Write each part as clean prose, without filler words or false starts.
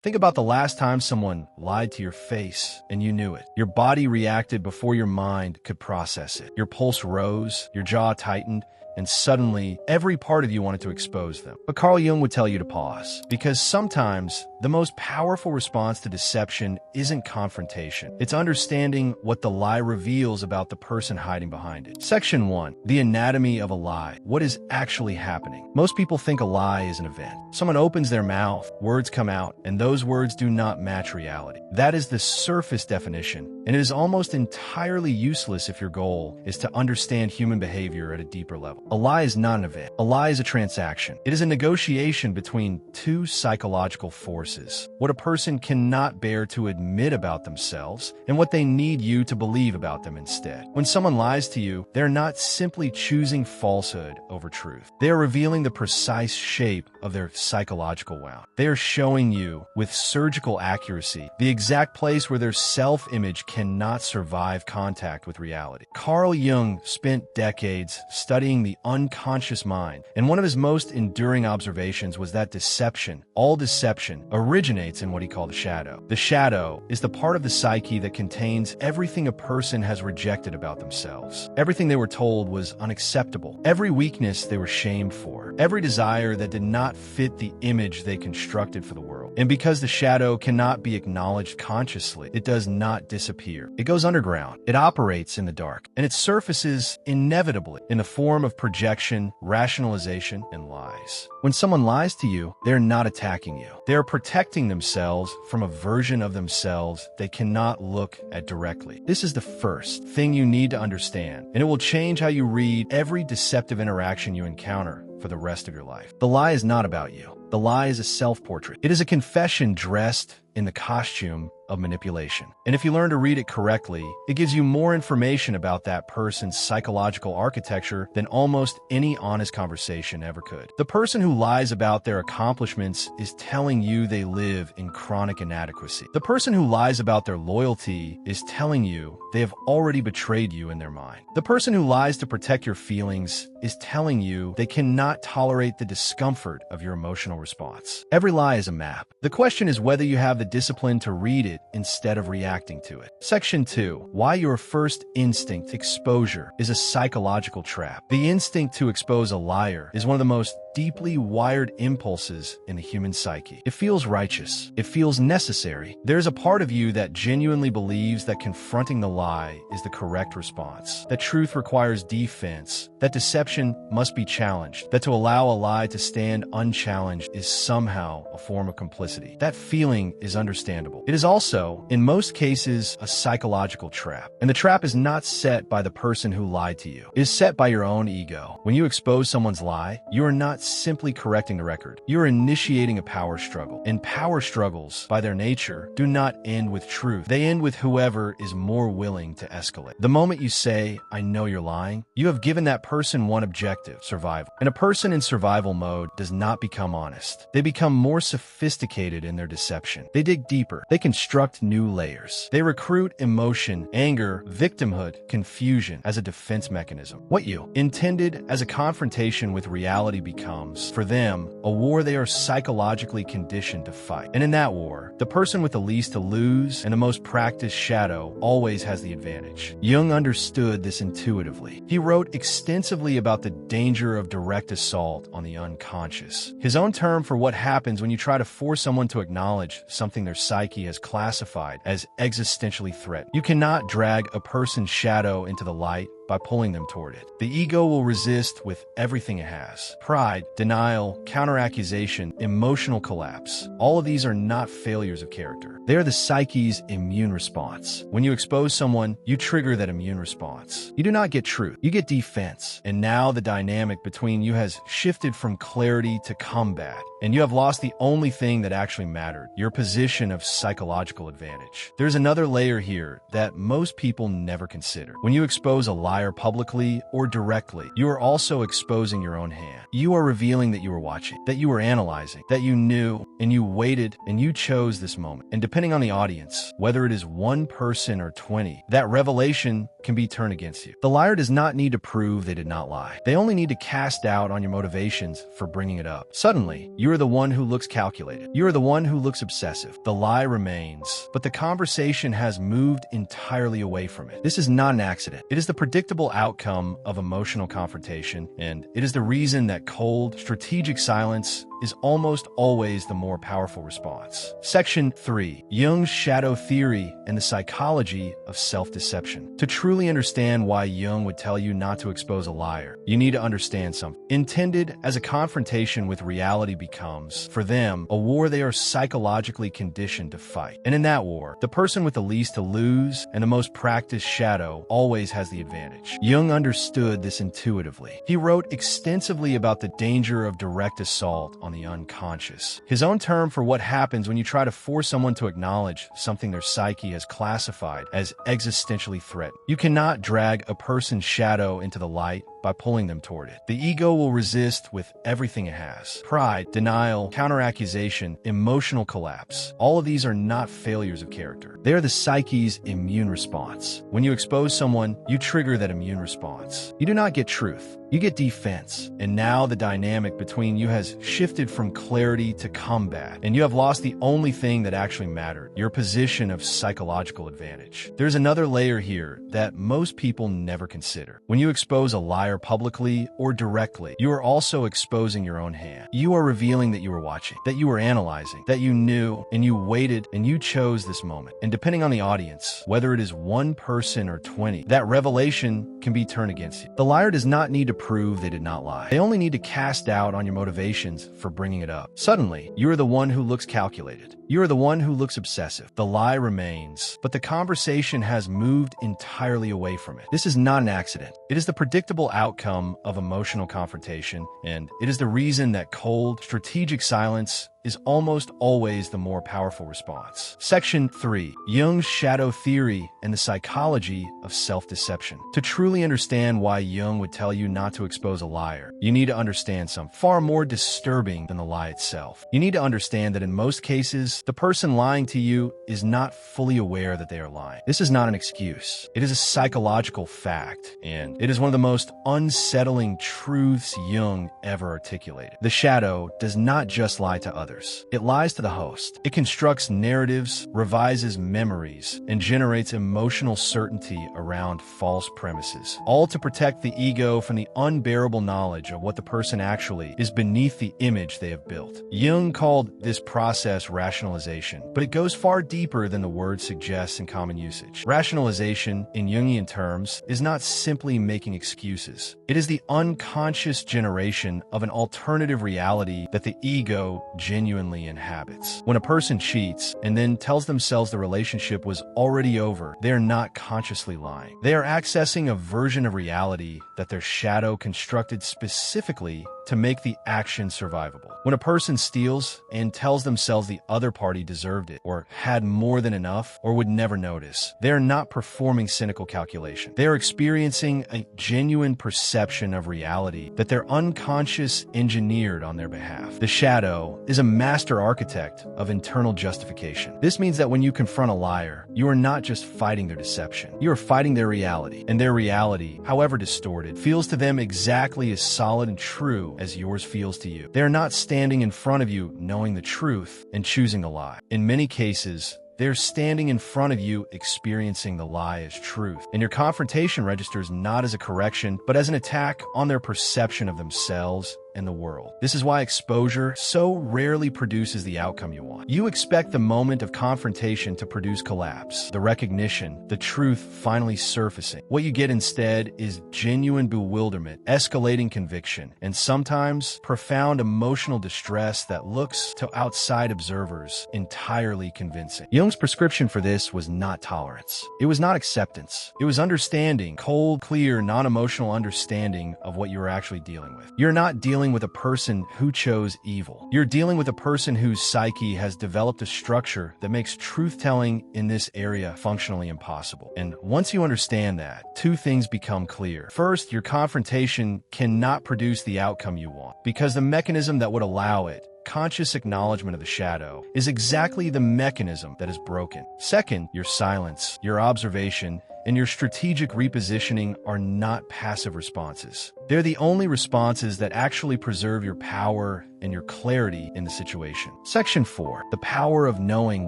Think about the last time someone lied to your face and you knew it. Your body reacted before your mind could process it. Your pulse rose, your jaw tightened, and suddenly every part of you wanted to expose them. But Carl Jung would tell you to pause, because sometimes the most powerful response to deception isn't confrontation. It's understanding what the lie reveals about the person hiding behind it. Section 1. The anatomy of a lie. What is actually happening? Most people think a lie is an event. Someone opens their mouth, words come out, and those words do not match reality. That is the surface definition, and it is almost entirely useless if your goal is to understand human behavior at a deeper level. A lie is not an event. A lie is a transaction. It is a negotiation between two psychological forces: what a person cannot bear to admit about themselves and what they need you to believe about them instead. When someone lies to you, they're not simply choosing falsehood over truth. They are revealing the precise shape of their psychological wound. They are showing you, with surgical accuracy, the exact place where their self-image cannot survive contact with reality. Carl Jung spent decades studying the unconscious mind, and one of his most enduring observations was that deception, all deception, originates in what he called the shadow. The shadow is the part of the psyche that contains everything a person has rejected about themselves. Everything they were told was unacceptable. Every weakness they were shamed for. Every desire that did not fit the image they constructed for the world. And because the shadow cannot be acknowledged consciously, it does not disappear. It goes underground. It operates in the dark. And it surfaces inevitably in the form of projection, rationalization, and lies. When someone lies to you, they're not attacking you. They're protecting themselves from a version of themselves they cannot look at directly. This is the first thing you need to understand, and it will change how you read every deceptive interaction you encounter for the rest of your life. The lie is not about you. The lie is a self-portrait. It is a confession dressed in the costume of manipulation. And if you learn to read it correctly, it gives you more information about that person's psychological architecture than almost any honest conversation ever could. The person who lies about their accomplishments is telling you they live in chronic inadequacy. The person who lies about their loyalty is telling you they have already betrayed you in their mind. The person who lies to protect your feelings is telling you they cannot tolerate the discomfort of your emotional response. Every lie is a map. The question is whether you have the discipline to read it instead of reacting to it. Section 2. Why your first instinct, exposure, is a psychological trap. The instinct to expose a liar is one of the most deeply wired impulses in the human psyche. It feels righteous. It feels necessary. There's a part of you that genuinely believes that confronting the lie is the correct response, that truth requires defense, that deception must be challenged, that to allow a lie to stand unchallenged is somehow a form of complicity. That feeling is understandable. It is also, in most cases, a psychological trap. And the trap is not set by the person who lied to you. It is set by your own ego. When you expose someone's lie, you are not simply correcting the record. You are initiating a power struggle. And power struggles, by their nature, do not end with truth. They end with whoever is more willing to escalate. The moment you say, "I know you're lying," you have given that person one objective: survival. And a person in survival mode does not become honest. They become more sophisticated in their deception. They dig deeper. They construct new layers. They recruit emotion, anger, victimhood, confusion as a defense mechanism. What you intended as a confrontation with reality becomes, for them, a war they are psychologically conditioned to fight. And in that war, the person with the least to lose and the most practiced shadow always has the advantage. Jung understood this intuitively. He wrote extensively about the danger of direct assault on the unconscious, his own term for what happens when you try to force someone to acknowledge something their psyche has classified as existentially threatened. You cannot drag a person's shadow into the light by pulling them toward it. The ego will resist with everything it has. Pride, denial, counteraccusation, emotional collapse. All of these are not failures of character. They are the psyche's immune response. When you expose someone, you trigger that immune response. You do not get truth, you get defense. And now the dynamic between you has shifted from clarity to combat, and you have lost the only thing that actually mattered: your position of psychological advantage. There's another layer here that most people never consider. When you expose a liar publicly or directly, you are also exposing your own hand. You are revealing that you were watching, that you were analyzing, that you knew, and you waited, and you chose this moment. And depending on the audience, whether it is one person or 20, that revelation can be turned against you. The liar does not need to prove they did not lie. They only need to cast doubt on your motivations for bringing it up. Suddenly, you You are the one who looks calculated. You are the one who looks obsessive. The lie remains, but the conversation has moved entirely away from it. This is not an accident. It is the predictable outcome of emotional confrontation, and it is the reason that cold, strategic silence is almost always the more powerful response. Section 3. Jung's Shadow Theory and the Psychology of Self-Deception. To truly understand why Jung would tell you not to expose a liar, you need to understand something. Intended as a confrontation with reality becomes, for them, a war they are psychologically conditioned to fight. And in that war, the person with the least to lose and the most practiced shadow always has the advantage. Jung understood this intuitively. He wrote extensively about the danger of direct assault on the unconscious, his own term for what happens when you try to force someone to acknowledge something their psyche has classified as existentially threatened. You cannot drag a person's shadow into the light by pulling them toward it. The ego will resist with everything it has. Pride, denial, counteraccusation, emotional collapse. All of these are not failures of character. They are the psyche's immune response. When you expose someone, you trigger that immune response. You do not get truth. You get defense. And now the dynamic between you has shifted from clarity to combat, and you have lost the only thing that actually mattered, your position of psychological advantage. There's another layer here that most people never consider. When you expose a liar publicly or directly, you are also exposing your own hand. You are revealing that you were watching, that you were analyzing, that you knew, and you waited, and you chose this moment. And depending on the audience, whether it is one person or 20, that revelation can be turned against you. The liar does not need to prove they did not lie. They only need to cast doubt on your motivations for bringing it up. Suddenly, you are the one who looks calculated. You are the one who looks obsessive. The lie remains, but the conversation has moved entirely away from it. This is not an accident. It is the predictable outcome of emotional confrontation, and it is the reason that cold, strategic silence is almost always the more powerful response. Section 3. Jung's Shadow Theory and the Psychology of Self-Deception. To truly understand why Jung would tell you not to expose a liar, you need to understand something far more disturbing than the lie itself. You need to understand that in most cases, the person lying to you is not fully aware that they are lying. This is not an excuse. It is a psychological fact, and it is one of the most unsettling truths Jung ever articulated. The shadow does not just lie to others. It lies to the host. It constructs narratives, revises memories, and generates emotional certainty around false premises, all to protect the ego from the unbearable knowledge of what the person actually is beneath the image they have built. Jung called this process rationalization, but it goes far deeper than the word suggests in common usage. Rationalization, in Jungian terms, is not simply making excuses. It is the unconscious generation of an alternative reality that the ego genuinely inhabits. When a person cheats and then tells themselves the relationship was already over, they are not consciously lying. They are accessing a version of reality that their shadow constructed specifically to make the action survivable. When a person steals and tells themselves the other party deserved it, or had more than enough, or would never notice, they are not performing cynical calculation. They are experiencing a genuine perception of reality that their unconscious engineered on their behalf. The shadow is a master architect of internal justification. This means that when you confront a liar, you are not just fighting their deception. You are fighting their reality. And their reality, however distorted, feels to them exactly as solid and true as yours feels to you. They are not standing in front of you knowing the truth and choosing the lie. In many cases, they're standing in front of you experiencing the lie as truth. And your confrontation registers not as a correction, but as an attack on their perception of themselves and the world. This is why exposure so rarely produces the outcome you want. You expect the moment of confrontation to produce collapse, the recognition, the truth finally surfacing. What you get instead is genuine bewilderment, escalating conviction, and sometimes profound emotional distress that looks to outside observers entirely convincing. Jung's prescription for this was not tolerance. It was not acceptance. It was understanding, cold, clear, non-emotional understanding of what you were actually dealing with. You're not dealing with a person who chose evil. You're dealing with a person whose psyche has developed a structure that makes truth-telling in this area functionally impossible. And once you understand that, two things become clear. First, your confrontation cannot produce the outcome you want, because the mechanism that would allow it, conscious acknowledgement of the shadow, is exactly the mechanism that is broken. Second, your silence, your observation, and your strategic repositioning are not passive responses. They're the only responses that actually preserve your power and your clarity in the situation. Section 4. The power of knowing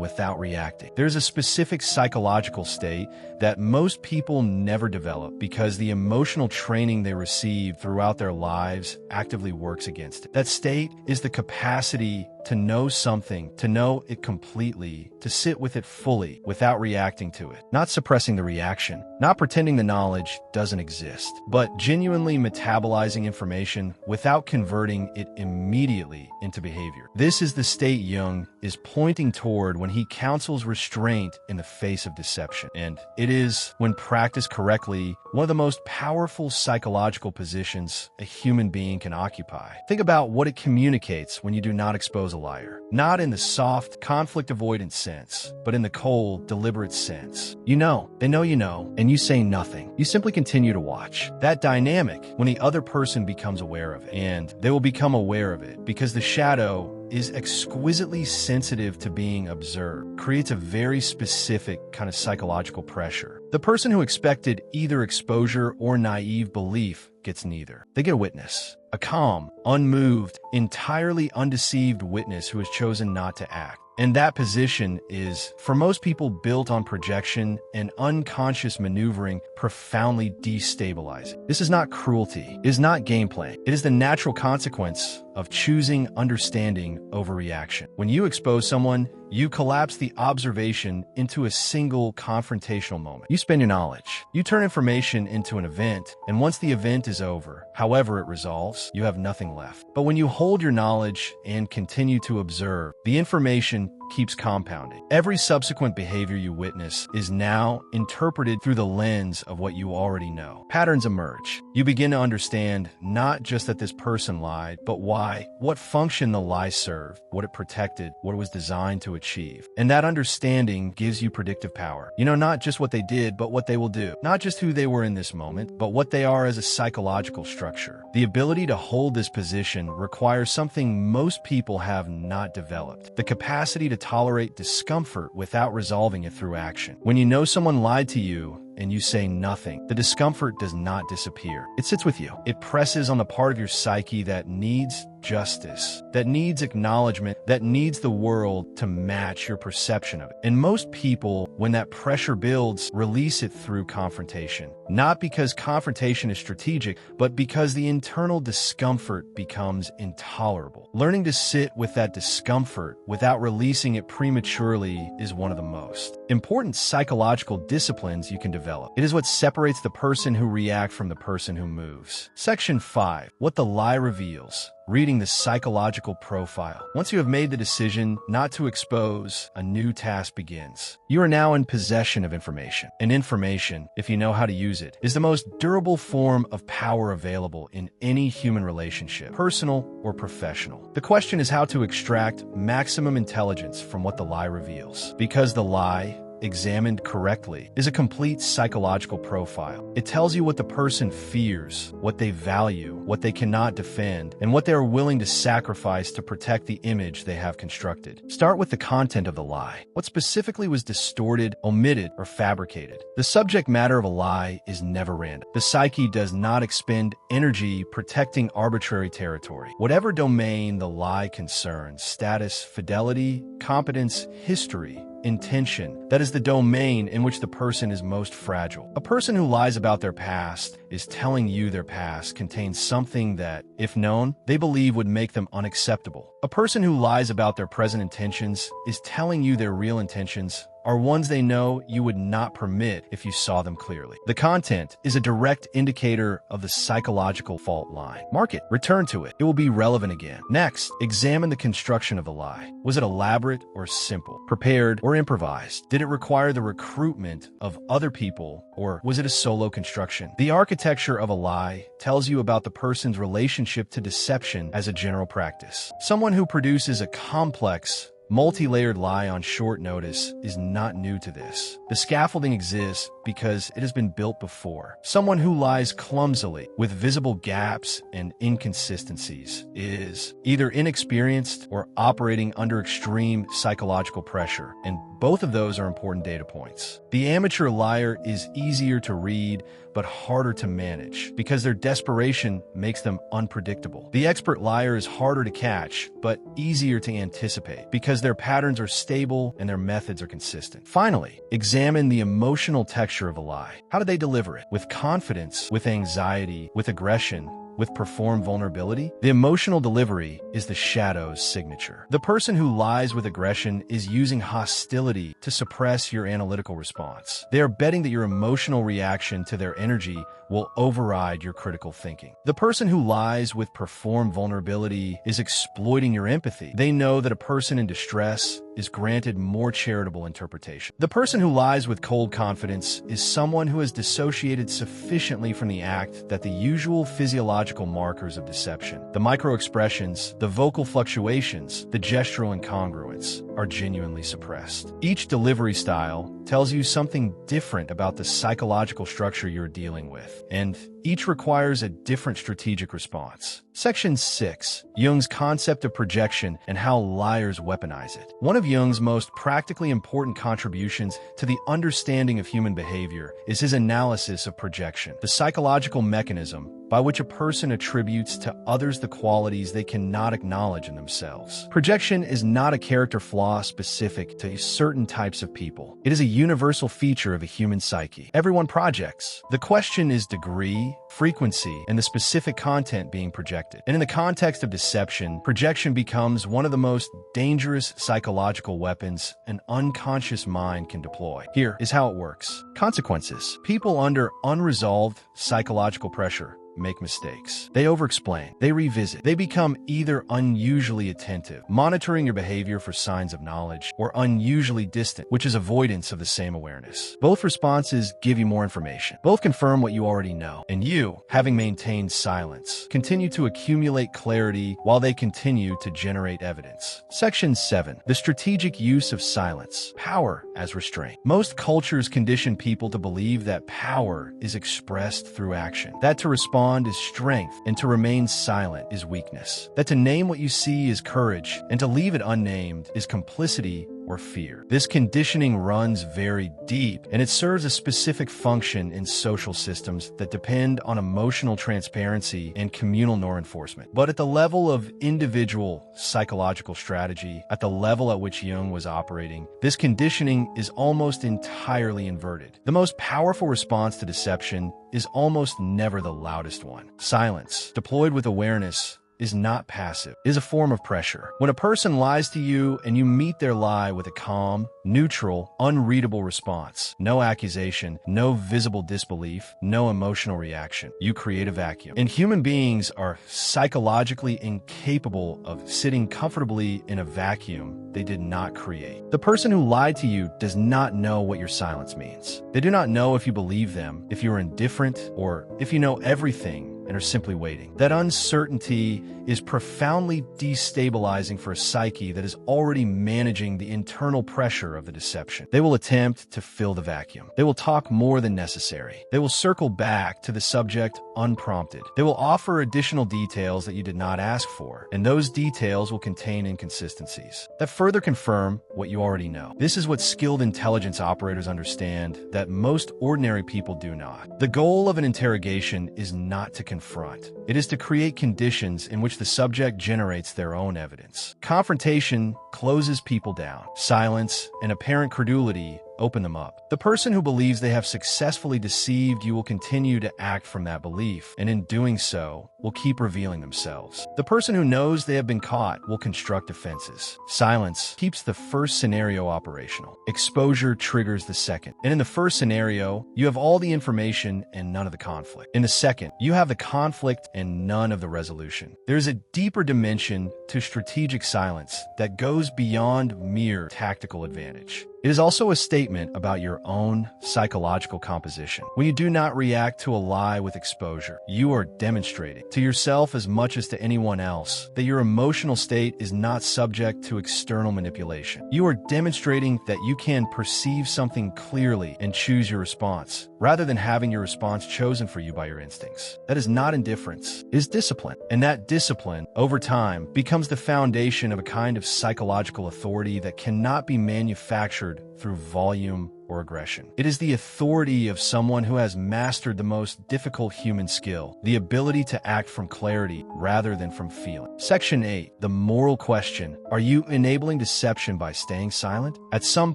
without reacting. There's a specific psychological state that most people never develop because the emotional training they receive throughout their lives actively works against it. That state is the capacity to know something, to know it completely, to sit with it fully without reacting to it, not suppressing the reaction, not pretending the knowledge doesn't exist, but genuinely metabolizing information without converting it immediately into behavior. This is the state Jung is pointing toward when he counsels restraint in the face of deception. And it is, when practiced correctly, one of the most powerful psychological positions a human being can occupy. Think about what it communicates when you do not expose a liar. Not in the soft, conflict avoidance sense, but in the cold, deliberate sense. You know, they know you know, and you say nothing. You simply continue to watch. That dynamic, when the other person becomes aware of it, and they will become aware of it, because the shadow is exquisitely sensitive to being observed, creates a very specific kind of psychological pressure. The person who expected either exposure or naive belief gets neither. They get a witness, a calm, unmoved, entirely undeceived witness who has chosen not to act. And that position is, for most people, built on projection and unconscious maneuvering, profoundly destabilizing. This is not cruelty. It is not game playing. It is the natural consequence of choosing understanding over reaction. When you expose someone, you collapse the observation into a single confrontational moment. You spend your knowledge. You turn information into an event, and once the event is over, however it resolves, you have nothing left. But when you hold your knowledge and continue to observe, the information keeps compounding. Every subsequent behavior you witness is now interpreted through the lens of what you already know. Patterns emerge. You begin to understand not just that this person lied, but why, what function the lie served, what it protected, what it was designed to achieve. And that understanding gives you predictive power. You know not just what they did, but what they will do. Not just who they were in this moment, but what they are as a psychological structure. The ability to hold this position requires something most people have not developed: the capacity to tolerate discomfort without resolving it through action. When you know someone lied to you and you say nothing, the discomfort does not disappear. It sits with you. It presses on the part of your psyche that needs justice, that needs acknowledgement, that needs the world to match your perception of it. And most people, when that pressure builds, release it through confrontation. Not because confrontation is strategic, but because the internal discomfort becomes intolerable. Learning to sit with that discomfort without releasing it prematurely is one of the most important psychological disciplines you can develop. It is what separates the person who reacts from the person who moves. Section 5. What the lie reveals. Reading the psychological profile. Once you have made the decision not to expose, a new task begins. You are now in possession of information. And information, if you know how to use it, is the most durable form of power available in any human relationship, personal or professional. The question is how to extract maximum intelligence from what the lie reveals. Because the lie, examined correctly, is a complete psychological profile. It tells you what the person fears, what they value, what they cannot defend, and what they are willing to sacrifice to protect the image they have constructed. Start with the content of the lie. What specifically was distorted, omitted, or fabricated? The subject matter of a lie is never random. The psyche does not expend energy protecting arbitrary territory. Whatever domain the lie concerns, status, fidelity, competence, history, intention, that is the domain in which the person is most fragile. A person who lies about their past is telling you their past contains something that, if known, they believe would make them unacceptable. A person who lies about their present intentions is telling you their real intentions are ones they know you would not permit if you saw them clearly. The content is a direct indicator of the psychological fault line. Mark it. Return to it. It will be relevant again. Next, examine the construction of the lie. Was it elaborate or simple? Prepared or improvised? Did it require the recruitment of other people, or was it a solo construction? The architecture of a lie tells you about the person's relationship to deception as a general practice. Someone who produces a complex, multi-layered lie on short notice is not new to this. The scaffolding exists because it has been built before. Someone who lies clumsily with visible gaps and inconsistencies is either inexperienced or operating under extreme psychological pressure, and both of those are important data points. The amateur liar is easier to read but harder to manage, because their desperation makes them unpredictable. The expert liar is harder to catch, but easier to anticipate, because their patterns are stable and their methods are consistent. Finally, examine the emotional texture of a lie. How do they deliver it? With confidence, with anxiety, with aggression, with performed vulnerability? The emotional delivery is the shadow's signature. The person who lies with aggression is using hostility to suppress your analytical response. They are betting that your emotional reaction to their energy will override your critical thinking. The person who lies with performed vulnerability is exploiting your empathy. They know that a person in distress is granted more charitable interpretation. The person who lies with cold confidence is someone who has dissociated sufficiently from the act that the usual physiological markers of deception, the microexpressions, the vocal fluctuations, the gestural incongruence, are genuinely suppressed. Each delivery style tells you something different about the psychological structure you're dealing with, and each requires a different strategic response. Section 6. Jung's concept of projection and how liars weaponize it. One of Jung's most practically important contributions to the understanding of human behavior is his analysis of projection, the psychological mechanism by which a person attributes to others the qualities they cannot acknowledge in themselves. Projection is not a character flaw specific to certain types of people. It is a universal feature of a human psyche. Everyone projects. The question is degree, frequency, and the specific content being projected. And in the context of deception, projection becomes one of the most dangerous psychological weapons an unconscious mind can deploy. Here is how it works. Consequences. People under unresolved psychological pressure make mistakes. They overexplain. They revisit. They become either unusually attentive, monitoring your behavior for signs of knowledge, or unusually distant, which is avoidance of the same awareness. Both responses give you more information. Both confirm what you already know. And you, having maintained silence, continue to accumulate clarity while they continue to generate evidence. Section 7. The strategic use of silence. Power as restraint. Most cultures condition people to believe that power is expressed through action, that to respond is strength, and to remain silent is weakness, that to name what you see is courage, and to leave it unnamed is complicity or fear. This conditioning runs very deep, and it serves a specific function in social systems that depend on emotional transparency and communal norm enforcement. But at the level of individual psychological strategy, at the level at which Jung was operating, this conditioning is almost entirely inverted. The most powerful response to deception is almost never the loudest one. Silence, deployed with awareness, is not passive. It is a form of pressure. When a person lies to you and you meet their lie with a calm, neutral, unreadable response, no accusation, no visible disbelief, no emotional reaction, you create a vacuum. And human beings are psychologically incapable of sitting comfortably in a vacuum they did not create. The person who lied to you does not know what your silence means. They do not know if you believe them, if you are indifferent, or if you know everything and are simply waiting. That uncertainty is profoundly destabilizing for a psyche that is already managing the internal pressure of the deception. They will attempt to fill the vacuum. They will talk more than necessary. They will circle back to the subject unprompted. They will offer additional details that you did not ask for, and those details will contain inconsistencies that further confirm what you already know. This is what skilled intelligence operators understand that most ordinary people do not. The goal of an interrogation is not to confront. It is to create conditions in which the subject generates their own evidence. Confrontation closes people down. Silence and apparent credulity open them up. The person who believes they have successfully deceived you will continue to act from that belief, and in doing so, will keep revealing themselves. The person who knows they have been caught will construct defenses. Silence keeps the first scenario operational. Exposure triggers the second. And in the first scenario, you have all the information and none of the conflict. In the second, you have the conflict and none of the resolution. There is a deeper dimension to strategic silence that goes beyond mere tactical advantage. It is also a statement about your own psychological composition. When you do not react to a lie with exposure, you are demonstrating to yourself as much as to anyone else that your emotional state is not subject to external manipulation. You are demonstrating that you can perceive something clearly and choose your response, rather than having your response chosen for you by your instincts. That is not indifference, it is discipline. And that discipline, over time, becomes the foundation of a kind of psychological authority that cannot be manufactured through volume or aggression. It is the authority of someone who has mastered the most difficult human skill, the ability to act from clarity rather than from feeling. Section 8. The moral question. Are you enabling deception by staying silent? At some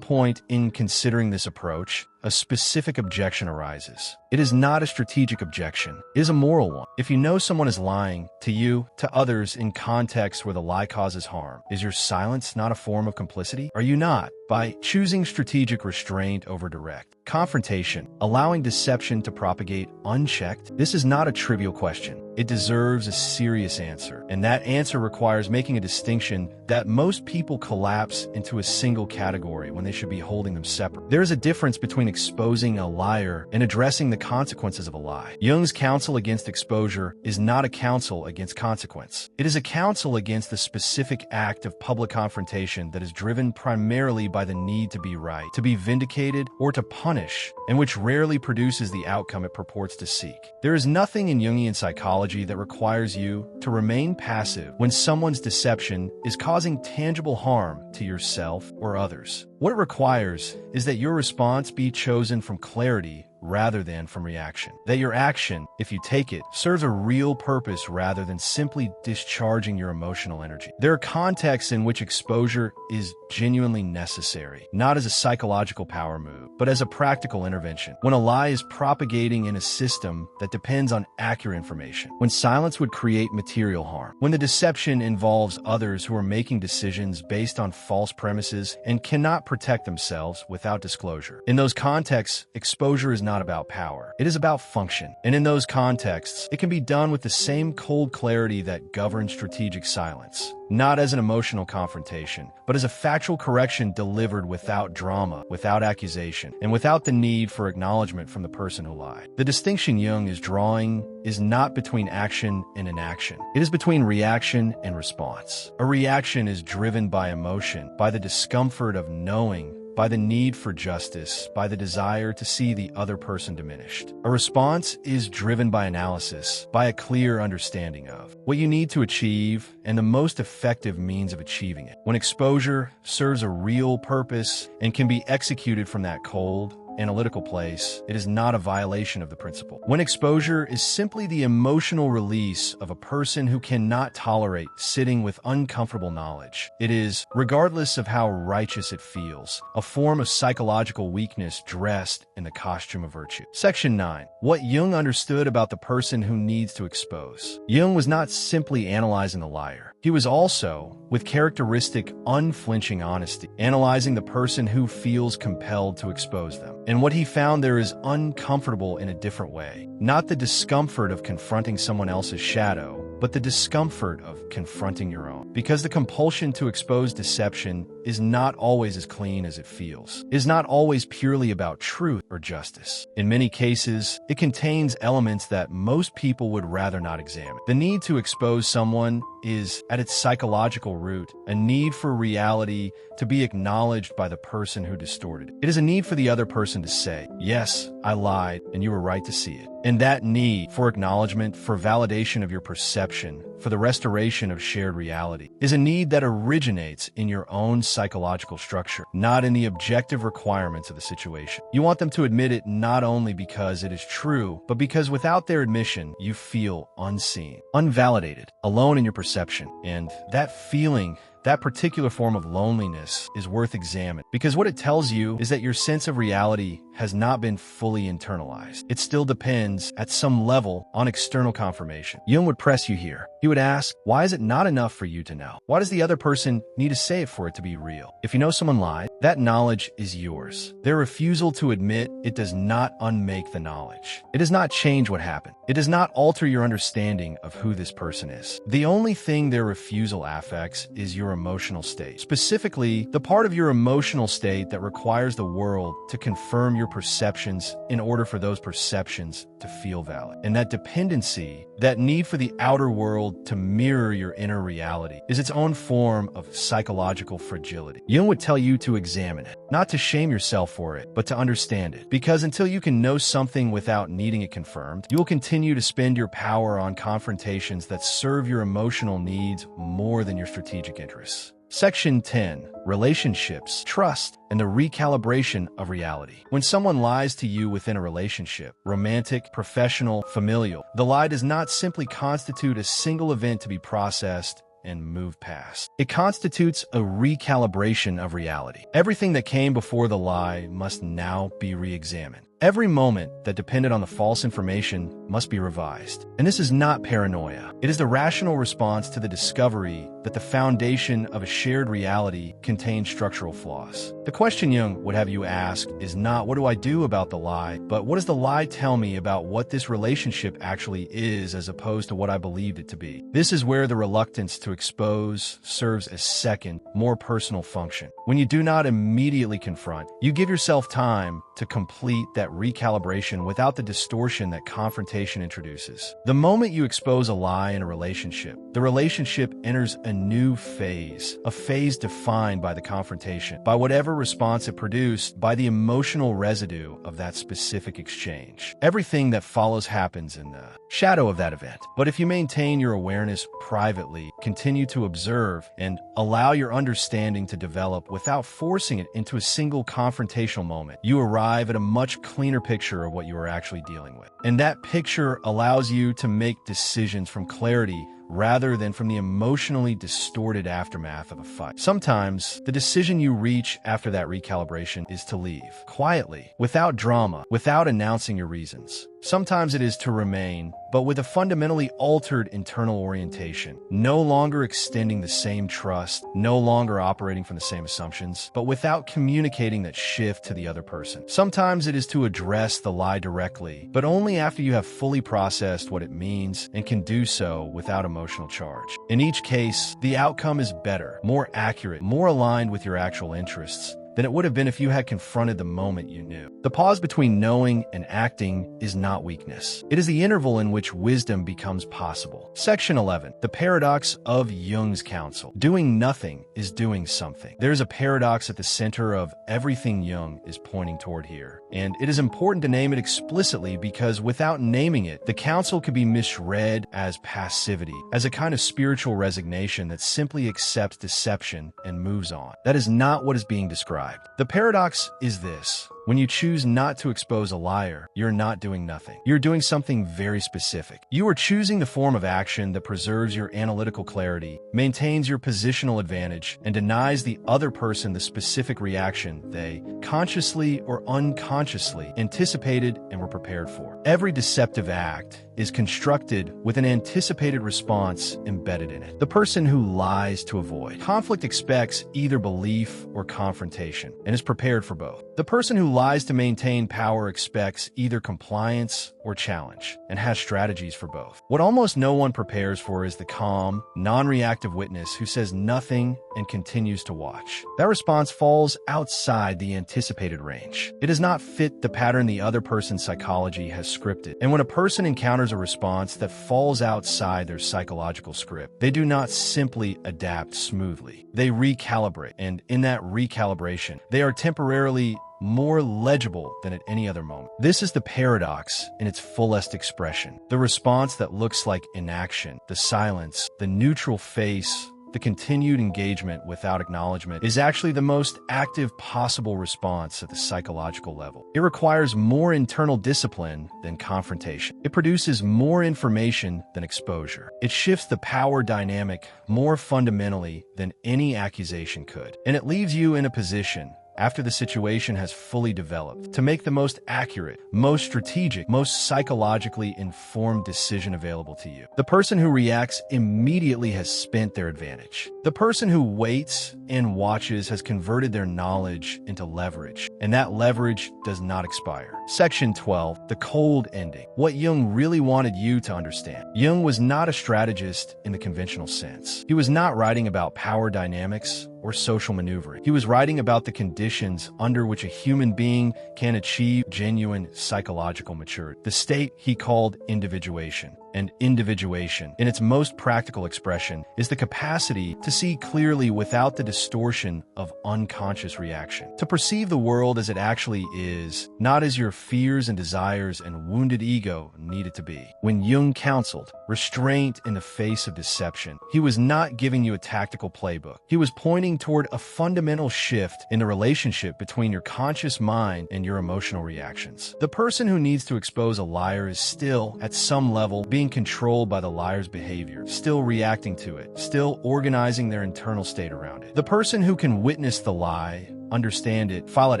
point in considering this approach, a specific objection arises. It is not a strategic objection. It is a moral one. If you know someone is lying to you, to others in context where the lie causes harm, is your silence not a form of complicity? Are you not, by choosing strategic restraint over direct confrontation, allowing deception to propagate unchecked? This is not a trivial question. It deserves a serious answer, and that answer requires making a distinction that most people collapse into a single category when they should be holding them separate. There is a difference between exposing a liar and addressing the consequences of a lie. Jung's counsel against exposure is not a counsel against consequence. It is a counsel against the specific act of public confrontation that is driven primarily by the need to be right, to be vindicated, or to punish, and which rarely produces the outcome it purports to seek. There is nothing in Jungian psychology that requires you to remain passive when someone's deception is causing tangible harm to yourself or others. What it requires is that your response be chosen from clarity rather than from reaction. That your action, if you take it, serves a real purpose rather than simply discharging your emotional energy. There are contexts in which exposure is genuinely necessary, not as a psychological power move, but as a practical intervention. When a lie is propagating in a system that depends on accurate information, when silence would create material harm, when the deception involves others who are making decisions based on false premises and cannot protect themselves without disclosure. In those contexts, exposure is not about power. It is about function. And in those contexts, it can be done with the same cold clarity that governs strategic silence. Not as an emotional confrontation, but as a factual correction delivered without drama, without accusation, and without the need for acknowledgement from the person who lied. The distinction Jung is drawing is not between action and inaction. It is between reaction and response. A reaction is driven by emotion, by the discomfort of knowing, by the need for justice, by the desire to see the other person diminished. A response is driven by analysis, by a clear understanding of what you need to achieve and the most effective means of achieving it. When exposure serves a real purpose and can be executed from that cold, analytical place, it is not a violation of the principle. When exposure is simply the emotional release of a person who cannot tolerate sitting with uncomfortable knowledge, it is, regardless of how righteous it feels, a form of psychological weakness dressed in the costume of virtue. Section 9. What Jung understood about the person who needs to expose. Jung was not simply analyzing the liar. He was also, with characteristic unflinching honesty, analyzing the person who feels compelled to expose them. And what he found there is uncomfortable in a different way. Not the discomfort of confronting someone else's shadow, but the discomfort of confronting your own. Because the compulsion to expose deception is not always as clean as it feels. It is not always purely about truth or justice. In many cases, it contains elements that most people would rather not examine. The need to expose someone is, at its psychological root, a need for reality to be acknowledged by the person who distorted it. It is a need for the other person to say, yes, I lied, and you were right to see it. And that need for acknowledgement, for validation of your perception, for the restoration of shared reality, is a need that originates in your own psychological structure, not in the objective requirements of the situation. You want them to admit it not only because it is true, but because without their admission, you feel unseen, unvalidated, alone in your perception. And that feeling, that particular form of loneliness, is worth examining, because what it tells you is that your sense of reality has not been fully internalized. It still depends, at some level, on external confirmation. Jung would press you here. He would ask, why is it not enough for you to know? Why does the other person need to say it for it to be real? If you know someone lied, that knowledge is yours. Their refusal to admit it does not unmake the knowledge. It does not change what happened. It does not alter your understanding of who this person is. The only thing their refusal affects is your emotional state. Specifically, the part of your emotional state that requires the world to confirm your perceptions in order for those perceptions to feel valid. And that dependency, that need for the outer world to mirror your inner reality, is its own form of psychological fragility. Jung would tell you to examine it, not to shame yourself for it, but to understand it. Because until you can know something without needing it confirmed, you will continue to spend your power on confrontations that serve your emotional needs more than your strategic interests. Section 10. Relationships, trust, and the recalibration of reality. When someone lies to you within a relationship, romantic, professional, familial, the lie does not simply constitute a single event to be processed and move past. It constitutes a recalibration of reality. Everything that came before the lie must now be re-examined. Every moment that depended on the false information must be revised. And this is not paranoia. It is the rational response to the discovery that the foundation of a shared reality contains structural flaws. The question Jung would have you ask is not, what do I do about the lie, but what does the lie tell me about what this relationship actually is as opposed to what I believed it to be? This is where the reluctance to expose serves as second, more personal function. When you do not immediately confront, you give yourself time to complete that recalibration without the distortion that confrontation introduces. The moment you expose a lie in a relationship, the relationship enters a new phase, a phase defined by the confrontation, by whatever response it produced, by the emotional residue of that specific exchange. Everything that follows happens in the shadow of that event. But if you maintain your awareness privately, continue to observe, and allow your understanding to develop without forcing it into a single confrontational moment, you arrive at a much cleaner picture of what you are actually dealing with. And that picture allows you to make decisions from clarity rather than from the emotionally distorted aftermath of a fight. Sometimes, the decision you reach after that recalibration is to leave, quietly, without drama, without announcing your reasons. Sometimes it is to remain, but with a fundamentally altered internal orientation, no longer extending the same trust, no longer operating from the same assumptions, but without communicating that shift to the other person. Sometimes it is to address the lie directly, but only after you have fully processed what it means and can do so without emotional charge. In each case, the outcome is better, more accurate, more aligned with your actual interests than it would have been if you had confronted the moment you knew. The pause between knowing and acting is not weakness. It is the interval in which wisdom becomes possible. Section 11. The paradox of Jung's counsel. Doing nothing is doing something. There is a paradox at the center of everything Jung is pointing toward here. And it is important to name it explicitly because without naming it, the counsel could be misread as passivity, as a kind of spiritual resignation that simply accepts deception and moves on. That is not what is being described. The paradox is this. When you choose not to expose a liar, you're not doing nothing. You're doing something very specific. You are choosing the form of action that preserves your analytical clarity, maintains your positional advantage, and denies the other person the specific reaction they, consciously or unconsciously, anticipated and were prepared for. Every deceptive act is constructed with an anticipated response embedded in it. The person who lies to avoid conflict expects either belief or confrontation and is prepared for both. The person who lies to maintain power expects either compliance or challenge and has strategies for both. What almost no one prepares for is the calm, non-reactive witness who says nothing and continues to watch. That response falls outside the anticipated range. It does not fit the pattern the other person's psychology has scripted. And when a person encounters a response that falls outside their psychological script, they do not simply adapt smoothly. They recalibrate, and in that recalibration, they are temporarily more legible than at any other moment. This is the paradox in its fullest expression. The response that looks like inaction, the silence, the neutral face, the continued engagement without acknowledgement is actually the most active possible response at the psychological level. It requires more internal discipline than confrontation. It produces more information than exposure. It shifts the power dynamic more fundamentally than any accusation could. And it leaves you in a position, after the situation has fully developed, to make the most accurate, most strategic, most psychologically informed decision available to you. The person who reacts immediately has spent their advantage. The person who waits and watches has converted their knowledge into leverage, and that leverage does not expire. Section 12, the cold ending. What Jung really wanted you to understand. Jung was not a strategist in the conventional sense. He was not writing about power dynamics or social maneuvering. He was writing about the conditions under which a human being can achieve genuine psychological maturity, the state he called individuation. and individuation, in its most practical expression, is the capacity to see clearly without the distortion of unconscious reaction. To perceive the world as it actually is, not as your fears and desires and wounded ego need it to be. When Jung counseled restraint in the face of deception, he was not giving you a tactical playbook. He was pointing toward a fundamental shift in the relationship between your conscious mind and your emotional reactions. The person who needs to expose a liar is still, at some level, being controlled by the liar's behavior, still reacting to it, still organizing their internal state around it. The person who can witness the lie, understand it, file it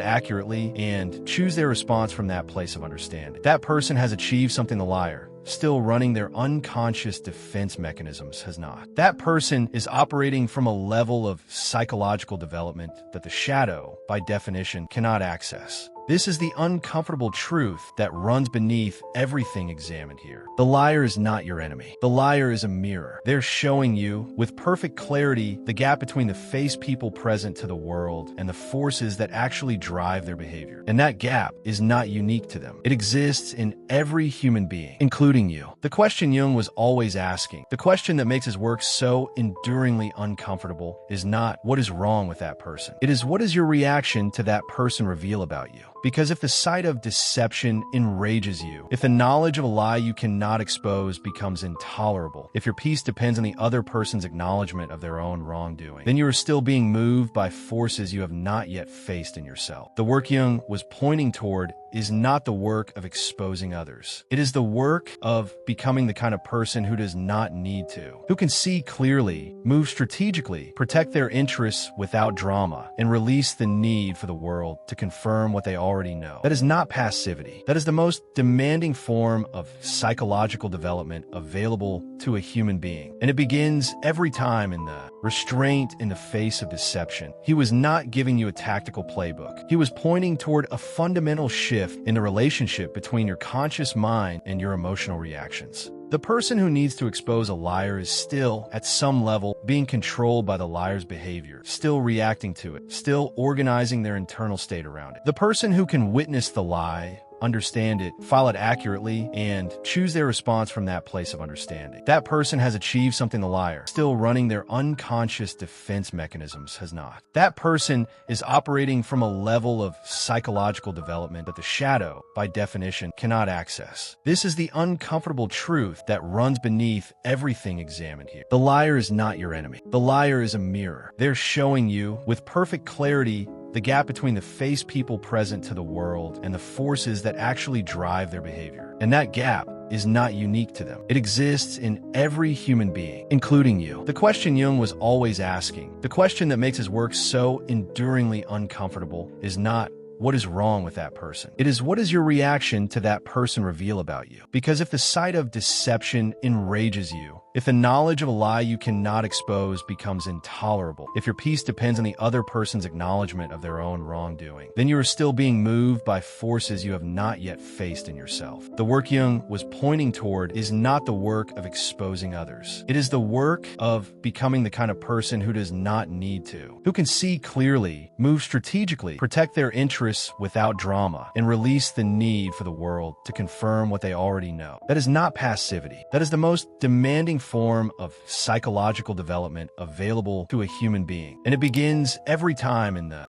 accurately, and choose their response from that place of understanding. That person has achieved something the liar, still running their unconscious defense mechanisms, has not. That person is operating from a level of psychological development that the shadow, by definition, cannot access. This is the uncomfortable truth that runs beneath everything examined here. The liar is not your enemy. The liar is a mirror. They're showing you, with perfect clarity, the gap between the face people present to the world and the forces that actually drive their behavior. And that gap is not unique to them. It exists in every human being, including you. The question Jung was always asking, the question that makes his work so enduringly uncomfortable, is not what is wrong with that person. It is what does your reaction to that person reveal about you? Because if the sight of deception enrages you, if the knowledge of a lie you cannot expose becomes intolerable, if your peace depends on the other person's acknowledgement of their own wrongdoing, then you are still being moved by forces you have not yet faced in yourself. The work Jung was pointing toward is not the work of exposing others. It is the work of becoming the kind of person who does not need to, who can see clearly, move strategically, protect their interests without drama, and release the need for the world to confirm what they already know. That is not passivity. That is the most demanding form of psychological development available to a human being. And it begins every time in the restraint in the face of deception. He was not giving you a tactical playbook. He was pointing toward a fundamental shift in the relationship between your conscious mind and your emotional reactions. The person who needs to expose a liar is still, at some level, being controlled by the liar's behavior, still reacting to it, still organizing their internal state around it. The person who can witness the lie, understand it, file it accurately, and choose their response from that place of understanding. That person has achieved something the liar, still running their unconscious defense mechanisms, has not. That person is operating from a level of psychological development that the shadow, by definition, cannot access. This is the uncomfortable truth that runs beneath everything examined here. The liar is not your enemy. The liar is a mirror. They're showing you, with perfect clarity, the gap between the face people present to the world and the forces that actually drive their behavior. And that gap is not unique to them. It exists in every human being, including you. The question Jung was always asking, the question that makes his work so enduringly uncomfortable, is not what is wrong with that person. It is what does your reaction to that person reveal about you? Because if the sight of deception enrages you, if the knowledge of a lie you cannot expose becomes intolerable, if your peace depends on the other person's acknowledgement of their own wrongdoing, then you are still being moved by forces you have not yet faced in yourself. The work Jung was pointing toward is not the work of exposing others. It is the work of becoming the kind of person who does not need to, who can see clearly, move strategically, protect their interests without drama, and release the need for the world to confirm what they already know. That is not passivity. That is the most demanding form of psychological development available to a human being. And it begins every time in the